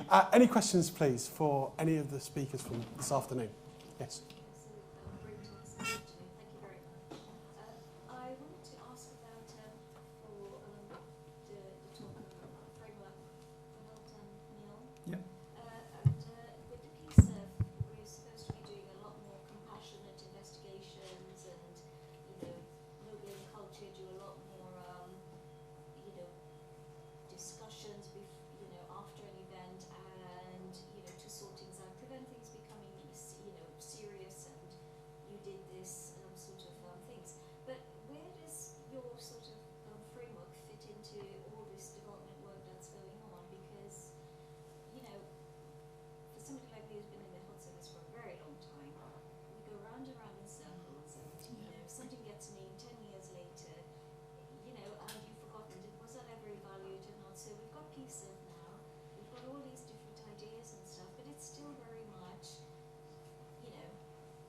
Any questions, please, for any of the speakers from this afternoon? Yes. Great talks, actually. Thank you very much. I wanted to ask about for the talk of framework for Milton Neil. Yeah. And with the piece of we're supposed to be doing a lot more compassionate investigations and Mobley and culture do a lot more discussions after an event and to sort things out, prevent things becoming serious and you did this sort of things. But where does your sort of framework fit into all this development work that's going on? Because for somebody like me who's been in the health service for a very long time, we go round and round in circles and if something gets me 10 years later, and you've forgotten, was that ever evaluated or not? So we've got PSIV now, we've got all these different ideas and stuff, but it's still very much,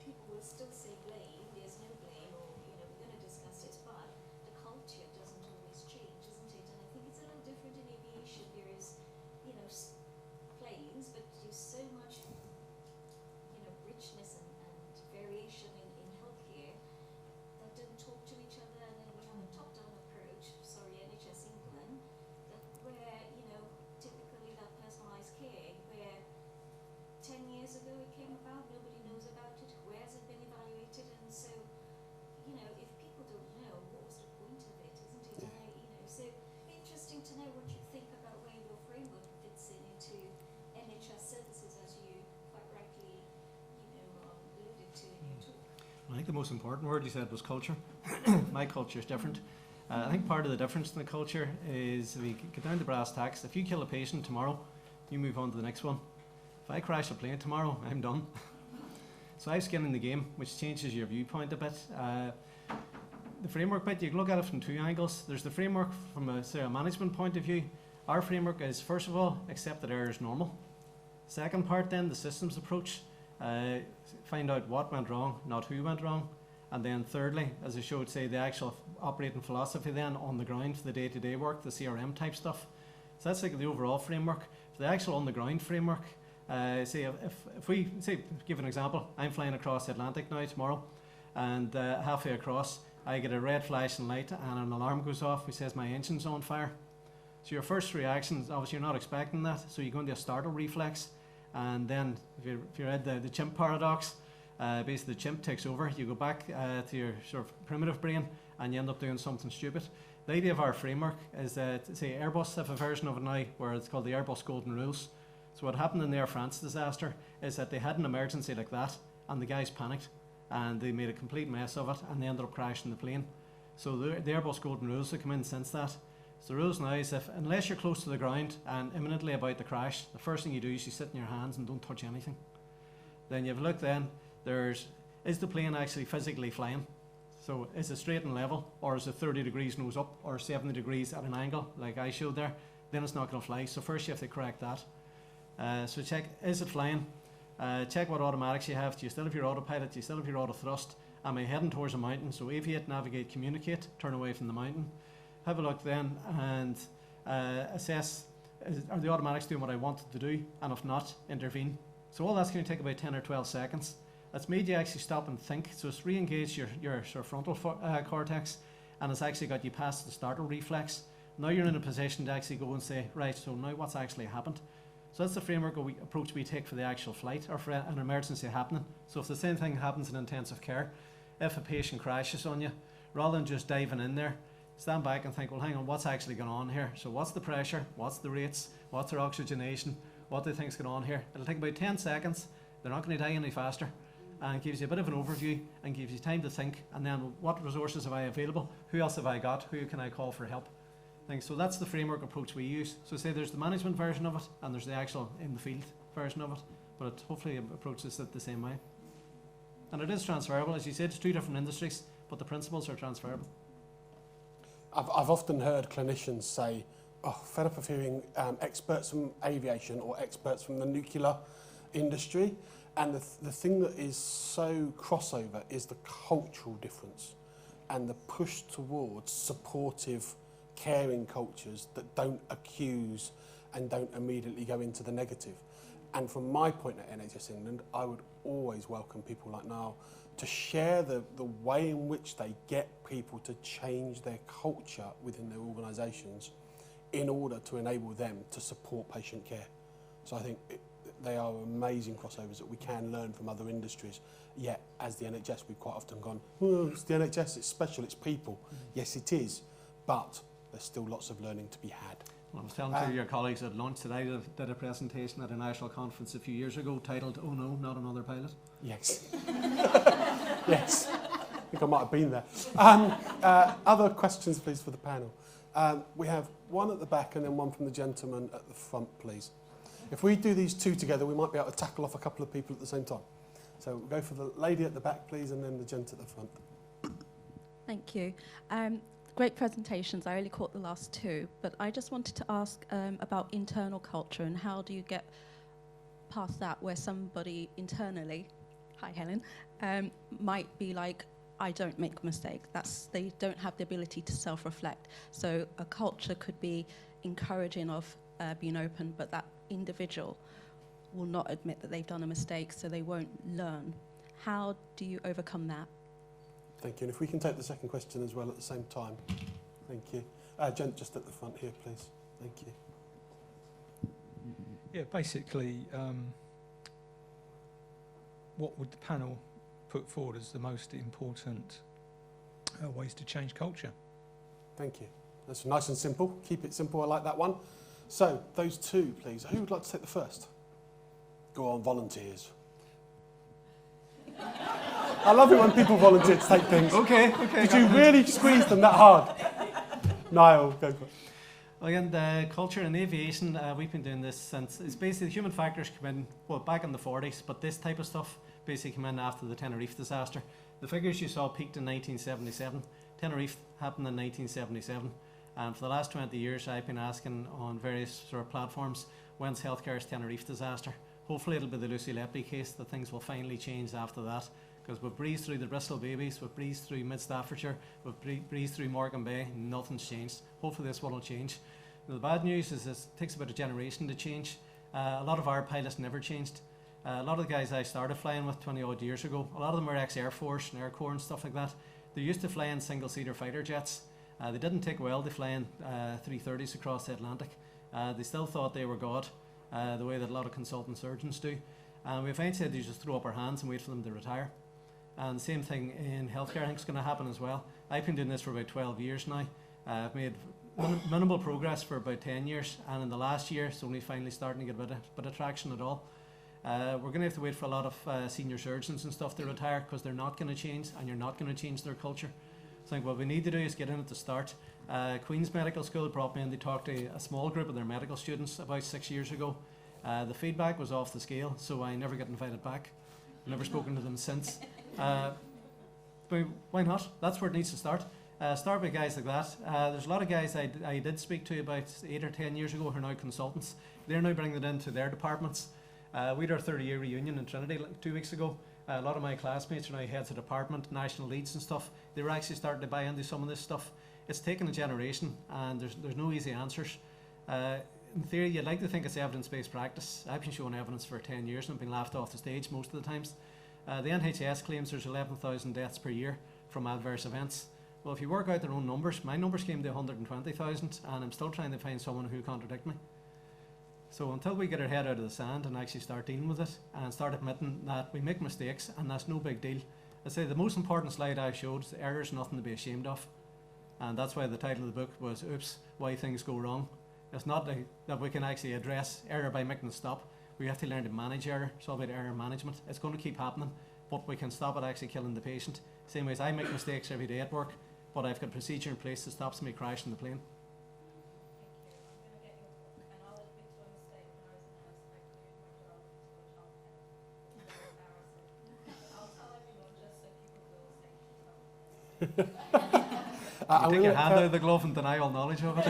people will still say blame, there's no blame, or, we're going to discuss this, but the culture doesn't always change, isn't it? And I think it's a little different in aviation. There is, planes, but there's so much, richness and variation in healthcare that don't talk to each other, and then we have a top-down approach, NHS England, that where, typically that personalised care, where 10 years ago it came about, nobody knows about it, where has it been evaluated, and so, if people don't know, what was the point of it, isn't it? And so it'd be interesting to know what you think about where your framework fits into NHS services, as you quite rightly, alluded to in your talk. I think the most important word you said was culture. My culture is different. I think part of the difference in the culture is we get down to brass tacks. If you kill a patient tomorrow, you move on to the next one. If I crash a plane tomorrow, I'm done. So I have skin in the game, which changes your viewpoint a bit. The framework bit, you can look at it from two angles. There's the framework from a management point of view. Our framework is, first of all, accept that error is normal. Second part then, the systems approach. Find out what went wrong, not who went wrong. And then thirdly, as I showed, say the actual operating philosophy then on the ground for the day-to-day work, the CRM type stuff. So that's like the overall framework. For the actual on-the-ground framework, say if we, say, give an example, I'm flying across the Atlantic now tomorrow, and halfway across, I get a red flashing light and an alarm goes off which says my engine's on fire. So your first reaction is obviously you're not expecting that, so you go into a startle reflex, and then if you read the chimp paradox, basically the chimp takes over, you go back to your sort of primitive brain and you end up doing something stupid. The idea of our framework is that, say, Airbus have a version of it now where it's called the Airbus Golden Rules. So what happened in the Air France disaster is that they had an emergency like that and the guys panicked and they made a complete mess of it and they ended up crashing the plane. So the Airbus Golden Rules have come in since that. So the rules now is unless you're close to the ground and imminently about to crash, the first thing you do is you sit in your hands and don't touch anything. Then you have a look then, is the plane actually physically flying? So is it straight and level, or is it 30 degrees nose up, or 70 degrees at an angle, like I showed there? Then it's not going to fly. So first you have to correct that. So check, is it flying? Check what automatics you have. Do you still have your autopilot? Do you still have your auto thrust? Am I heading towards a mountain? So aviate, navigate, communicate, turn away from the mountain. Have a look then and assess, are the automatics doing what I wanted to do? And if not, intervene. So all that's going to take about 10 or 12 seconds. That's made you actually stop and think. So it's re-engaged your sort of frontal cortex, and it's actually got you past the startle reflex. Now you're in a position to actually go and say, right, so now what's actually happened? So that's the framework approach we take for the actual flight or for an emergency happening. So if the same thing happens in intensive care, if a patient crashes on you, rather than just diving in there, stand back and think, well, hang on, what's actually going on here? So what's the pressure? What's the rates? What's their oxygenation? What do they think's going on here? It'll take about 10 seconds. They're not going to die any faster. And gives you a bit of an overview and gives you time to think, and then what resources have I available? Who else have I got? Who can I call for help? So that's the framework approach we use. So say there's the management version of it and there's the actual in the field version of it, but it hopefully approaches it the same way. And it is transferable, as you said, it's two different industries, but the principles are transferable. I've often heard clinicians say, oh, fed up of hearing experts from aviation or experts from the nuclear industry. And the thing that is so crossover is the cultural difference and the push towards supportive, caring cultures that don't accuse and don't immediately go into the negative. And from my point at NHS England, I would always welcome people like Niall to share the way in which they get people to change their culture within their organisations in order to enable them to support patient care. So I think they are amazing crossovers that we can learn from other industries. Yet, as the NHS, we've quite often gone, oh, it's the NHS, it's special, it's people. Yes, it is, but there's still lots of learning to be had. Well, I was telling two of your colleagues at lunch that I did a presentation at a national conference a few years ago titled, "Oh no, not another pilot." Yes. Yes. I think I might have been there. Other questions, please, for the panel. We have one at the back and then one from the gentleman at the front, please. If we do these two together, we might be able to tackle off a couple of people at the same time. So we'll go for the lady at the back, please, and then the gent at the front. Thank you. Great presentations. I only caught the last two, but I just wanted to ask about internal culture and how do you get past that where somebody internally, hi Helen, might be like, I don't make mistakes. They don't have the ability to self-reflect. So a culture could be encouraging of being open, but that individual will not admit that they've done a mistake, so they won't learn. How do you overcome that? Thank you. And if we can take the second question as well at the same time. Thank you. Gent just at the front here, please. Thank you. Yeah, basically, what would the panel put forward as the most important ways to change culture? Thank you. That's nice and simple. Keep it simple. I like that one. So, those two, please. Who would like to take the first? Go on, volunteers. I love it when people volunteer to take things. Okay. Did you really squeeze them that hard? Niall, go for it. Well, again, the culture in aviation, we've been doing this since, it's basically human factors come in, well, back in the 40s, but this type of stuff basically came in after the Tenerife disaster. The figures you saw peaked in 1977. Tenerife happened in 1977. And for the last 20 years, I've been asking on various sort of platforms, when's healthcare's Tenerife disaster? Hopefully it'll be the Lucy Lepley case, that things will finally change after that. Because we've breezed through the Bristol babies, we've breezed through Mid-Staffordshire, we've breezed through Morgan Bay, nothing's changed. Hopefully this one will change. Now, the bad news is it takes about a generation to change. A lot of our pilots never changed. A lot of the guys I started flying with 20 odd years ago, a lot of them were ex-Air Force and Air Corps and stuff like that. They used to fly in single-seater fighter jets. They didn't take well to fly in 330s across the Atlantic. They still thought they were God, the way that a lot of consultant surgeons do. And we eventually had to just throw up our hands and wait for them to retire. And the same thing in healthcare, I think, is going to happen as well. I've been doing this for about 12 years now. I've made minimal progress for about 10 years, and in the last year, it's only finally starting to get a bit of traction at all. We're going to have to wait for a lot of senior surgeons and stuff to retire because they're not going to change, and you're not going to change their culture. So I think what we need to do is get in at the start. Queen's Medical School brought me in to talk to a small group of their medical students about 6 years ago. The feedback was off the scale, so I never got invited back. I've never spoken to them since. But why not? That's where it needs to start. Start with guys like that. There's a lot of guys I did speak to about 8 or 10 years ago who are now consultants. They're now bringing it into their departments. We had our 30-year reunion in Trinity 2 weeks ago. A lot of my classmates are now heads of department, national leads and stuff. They were actually starting to buy into some of this stuff. It's taken a generation, and there's no easy answers. In theory, you'd like to think it's evidence-based practice. I've been showing evidence for 10 years and I've been laughed off the stage most of the times. The NHS claims there's 11,000 deaths per year from adverse events. Well, if you work out their own numbers, my numbers came to 120,000, and I'm still trying to find someone who contradict me. So until we get our head out of the sand and actually start dealing with it and start admitting that we make mistakes and that's no big deal. I say the most important slide I showed is error is nothing to be ashamed of. And that's why the title of the book was Oops, Why Things Go Wrong. It's not that we can actually address error by making it stop. We have to learn to manage error. It's all about error management. It's going to keep happening, but we can stop it actually killing the patient. Same way as I make mistakes every day at work, but I've got a procedure in place that stops me crashing the plane. You take your hand out of the glove and deny all knowledge of it.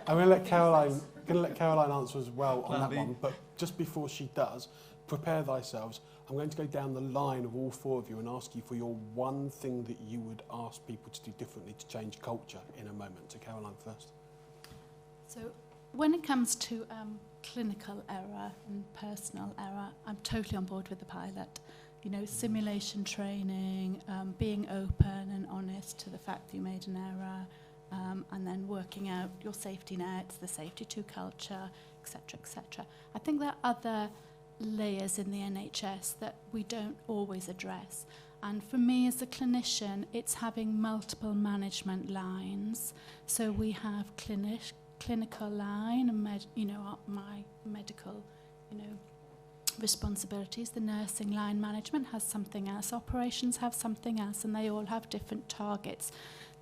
I'm going to let Caroline answer as well on that one, but just before she does, prepare thyselves. I'm going to go down the line of all four of you and ask you for your one thing that you would ask people to do differently to change culture in a moment. So Caroline first. So when it comes to clinical error and personal error, I'm totally on board with the pilot. You know, simulation training, being open and honest to the fact that you made an error, and then working out your safety nets, the safety to culture, etc., etc. I think there are other layers in the NHS that we don't always address. And for me as a clinician, it's having multiple management lines. So we have clinical line, and my medical, responsibilities. The nursing line management has something else. Operations have something else, and they all have different targets.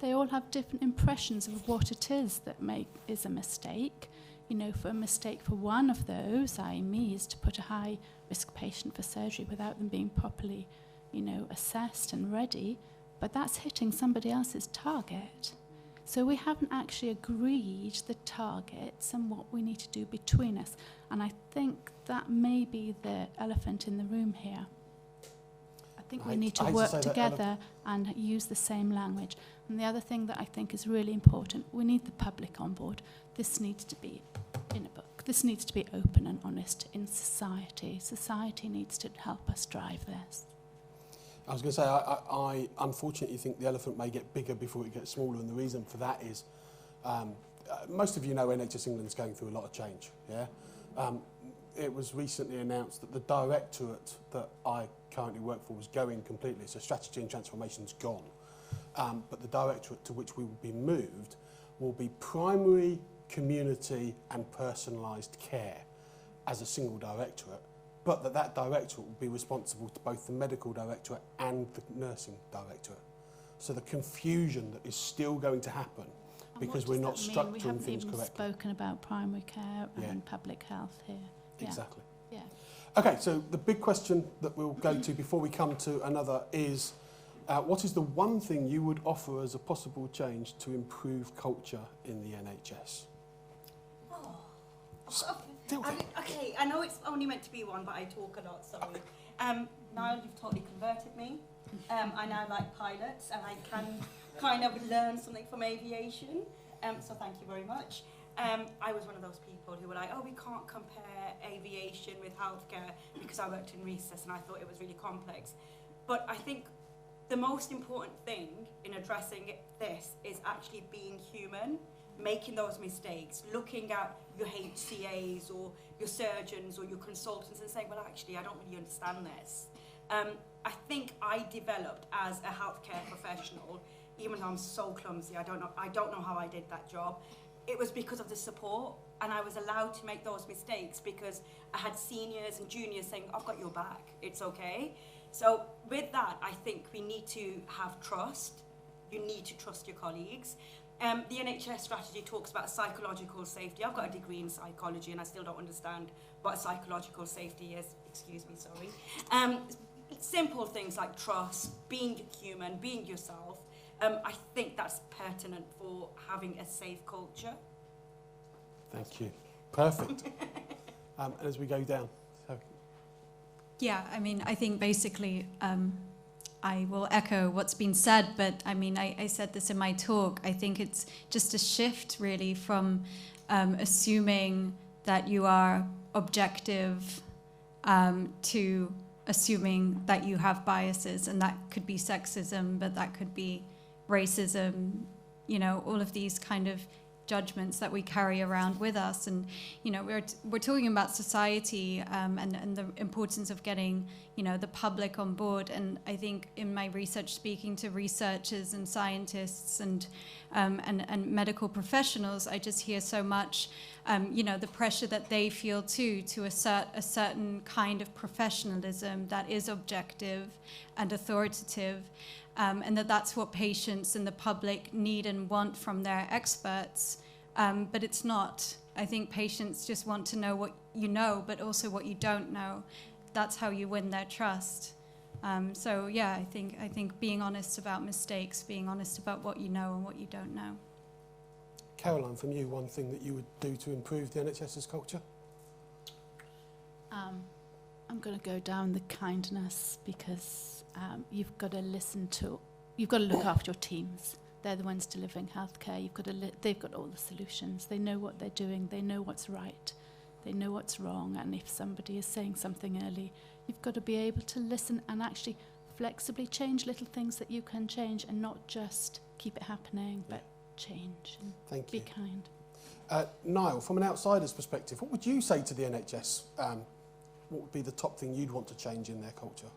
They all have different impressions of what it is that is a mistake. For a mistake for one of those, i.e. me, is to put a high-risk patient for surgery without them being properly, assessed and ready, but that's hitting somebody else's target. So we haven't actually agreed the targets and what we need to do between us. And I think that may be the elephant in the room here. I think we need to work together and use the same language. And the other thing that I think is really important, we need the public on board. This needs to be in a book. This needs to be open and honest in society. Society needs to help us drive this. I was going to say, I unfortunately think the elephant may get bigger before it gets smaller, and the reason for that is most of you know NHS England's going through a lot of change. Yeah, it was recently announced that the directorate that I currently work for was going completely, so strategy and transformation's gone. But the directorate to which we will be moved will be primary, community and personalised care as a single directorate. But that directorate will be responsible to both the medical directorate and the nursing directorate. So the confusion that is still going to happen because we're not structuring things correctly. We haven't even spoken about primary care and public health here. Exactly. Yeah. Okay, so the big question that we'll go to before we come to another is, what is the one thing you would offer as a possible change to improve culture in the NHS? Okay, I know it's only meant to be one, but I talk a lot, sorry. Niall, you've totally converted me. I now like pilots, and I can kind of learn something from aviation. So thank you very much. I was one of those people who were like, oh, we can't compare aviation with healthcare because I worked in resus and I thought it was really complex. But I think the most important thing in addressing this is actually being human, making those mistakes, looking at your HCAs or your surgeons or your consultants and saying, well, actually, I don't really understand this. I think I developed as a healthcare professional, even though I'm so clumsy, I don't know how I did that job. It was because of the support, and I was allowed to make those mistakes because I had seniors and juniors saying, I've got your back, it's okay. So with that, I think we need to have trust. You need to trust your colleagues. The NHS strategy talks about psychological safety. I've got a degree in psychology and I still don't understand what psychological safety is. Excuse me, sorry. Simple things like trust, being human, being yourself. I think that's pertinent for having a safe culture. Thank you. Perfect. And as we go down. Yeah, I mean, I think basically I will echo what's been said, but I mean, I said this in my talk. I think it's just a shift really from assuming that you are objective to assuming that you have biases, and that could be sexism, but that could be racism, all of these kind of judgments that we carry around with us. And we're talking about society and the importance of getting the public on board. And I think in my research, speaking to researchers and scientists and medical professionals, I just hear so much the pressure that they feel too to assert a certain kind of professionalism that is objective and authoritative. And that's what patients and the public need and want from their experts. But it's not. I think patients just want to know what you know, but also what you don't know. That's how you win their trust. So yeah, I think being honest about mistakes, being honest about what you know and what you don't know. Caroline, from you, one thing that you would do to improve the NHS's culture? I'm going to go down the kindness because you've got to look after your teams. They're the ones delivering healthcare. They've got all the solutions. They know what they're doing. They know what's right. They know what's wrong. And if somebody is saying something early, you've got to be able to listen and actually flexibly change little things that you can change, and not just keep it happening, but change and Thank be you. kind. Niall, from an outsider's perspective, what would you say to the NHS? What would be the top thing you'd want to change in their culture?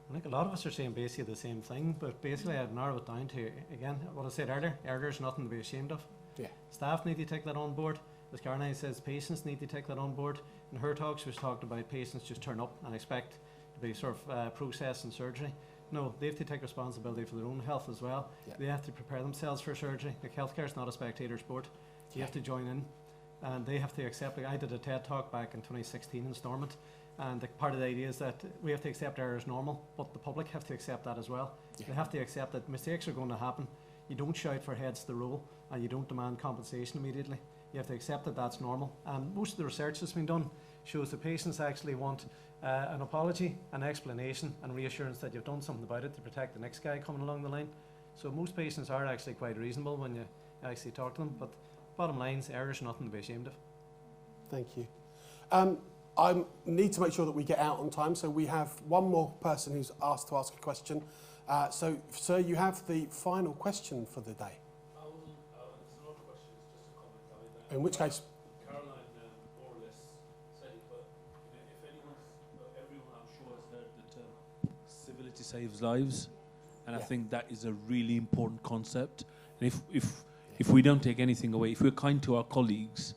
I think a lot of us are saying basically the same thing, but basically I'd narrow it down to, again, what I said earlier, error's nothing to be ashamed of. Yeah. Staff need to take that on board. As Caroline says, patients need to take that on board. In her talk, she was talking about patients just turn up and expect to be sort of processed in surgery. No, they have to take responsibility for their own health as well. Yeah. They have to prepare themselves for surgery. Like, healthcare is not a spectator sport. You have to join in, and they have to accept. I did a TED talk back in 2016 in Stormont, and part of the idea is that we have to accept error as normal, but the public have to accept that as well. Yeah. They have to accept that mistakes are going to happen. You don't shout for heads to the roll, and you don't demand compensation immediately. You have to accept that that's normal. And most of the research that's been done shows that patients actually want an apology, an explanation, and reassurance that you've done something about it to protect the next guy coming along the line. So most patients are actually quite reasonable when you actually talk to them. But bottom line is, error is nothing to be ashamed of. Thank you. I need to make sure that we get out on time, so we have one more person who's asked to ask a question. So, sir, you have the final question for the day. It's not a question, it's just a comment. I mean, In which case, Caroline more or less said it, but you know, if everyone I'm sure has heard the term civility saves lives, and I think that is a really important concept. And if we don't take anything away, if we're kind to our colleagues,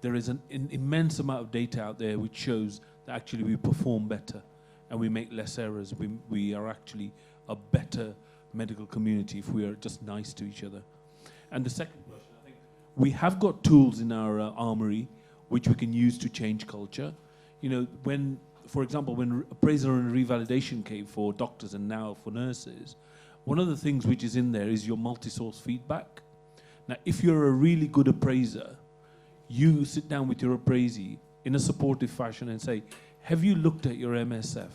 there is an immense amount of data out there which shows that actually we perform better and we make less errors. We are actually a better medical community if we are just nice to each other. And the second question, I think we have got tools in our armory which we can use to change culture. You know, when, for example, when appraisal and revalidation came for doctors and now for nurses, one of the things which is in there is your multi-source feedback. Now, if you're a really good appraiser, you sit down with your appraisee in a supportive fashion and say, have you looked at your MSF?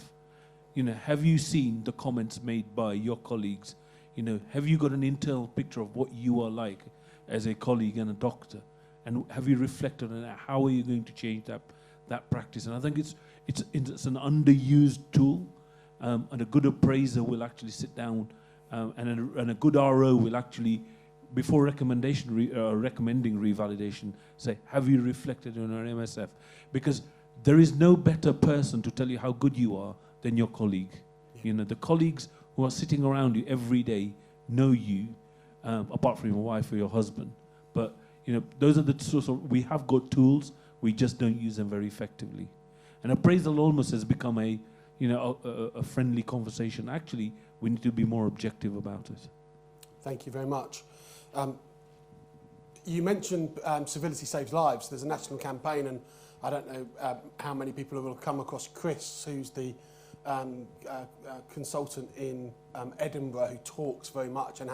You know, have you seen the comments made by your colleagues? You know, have you got an internal picture of what you are like as a colleague and a doctor? And have you reflected on that? How are you going to change that practice? And I think it's an underused tool, and a good appraiser will actually sit down, and a good RO will actually, before recommending revalidation, say, have you reflected on our MSF? Because there is no better person to tell you how good you are than your colleague. Yeah. You know, the colleagues who are sitting around you every day know you, apart from your wife or your husband. But, you know, those are the sorts of, we have got tools, we just don't use them very effectively. And appraisal almost has become a friendly conversation. Actually, we need to be more objective about it. thank you very much. You mentioned Civility Saves Lives. There's a national campaign, and I don't know how many people will have come across Chris, who's the consultant in Edinburgh, who talks very much and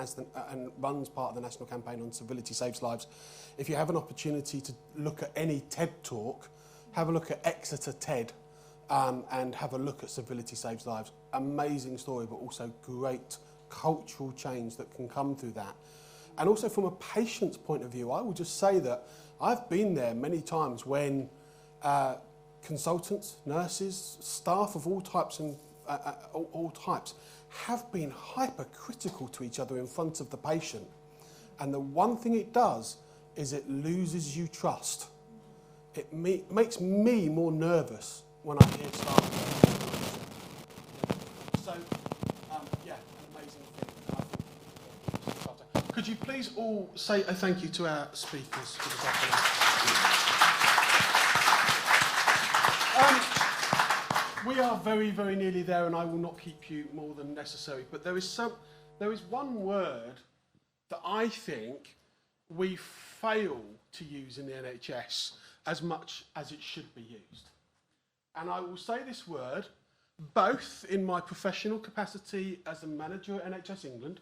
and runs part of the national campaign on Civility Saves Lives. If you have an opportunity to look at any TED talk, have a look at Exeter TED, and have a look at Civility Saves Lives. Amazing story, but also great cultural change that can come through that. And also from a patient's point of view, I will just say that I've been there many times when consultants, nurses, staff of all types and all types have been hypercritical to each other in front of the patient. And the one thing it does is it loses you trust. It makes me more nervous when I hear staff. So, yeah, an amazing thing. Could you please all say a thank you to our speakers for this afternoon? We are very, very nearly there, and I will not keep you more than necessary. But there is one word that I think we fail to use in the NHS as much as it should be used. And I will say this word both in my professional capacity as a manager at NHS England,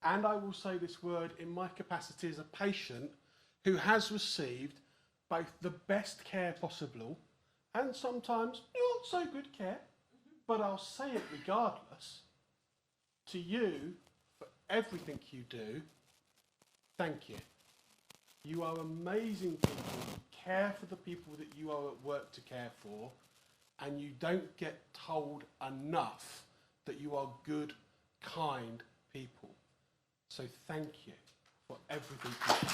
and I will say this word in my capacity as a patient who has received both the best care possible and sometimes not so good care, but I'll say it regardless. To you, for everything you do, thank you. You are amazing people. You care for the people that you are at work to care for, and you don't get told enough that you are good, kind people. So thank you for everything you do.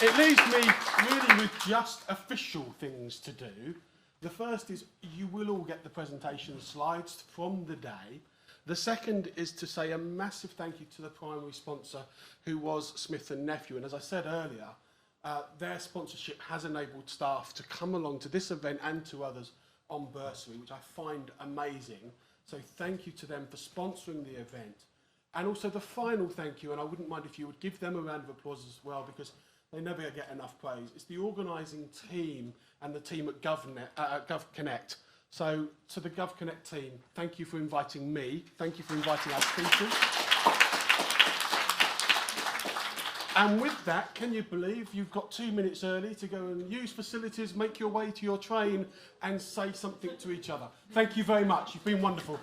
It leaves me really with just official things to do. The first is you will all get the presentation slides from the day. The second is to say a massive thank you to the primary sponsor, who was Smith & Nephew. And as I said earlier, their sponsorship has enabled staff to come along to this event and to others on bursary, which I find amazing. So thank you to them for sponsoring the event. And also the final thank you, and I wouldn't mind if you would give them a round of applause as well, because they never get enough praise. It's the organising team and the team at GovConnect. So to the GovConnect team, thank you for inviting me. Thank you for inviting our speakers. And with that, can you believe you've got 2 minutes early to go and use facilities, make your way to your train and say something to each other. Thank you very much. You've been wonderful.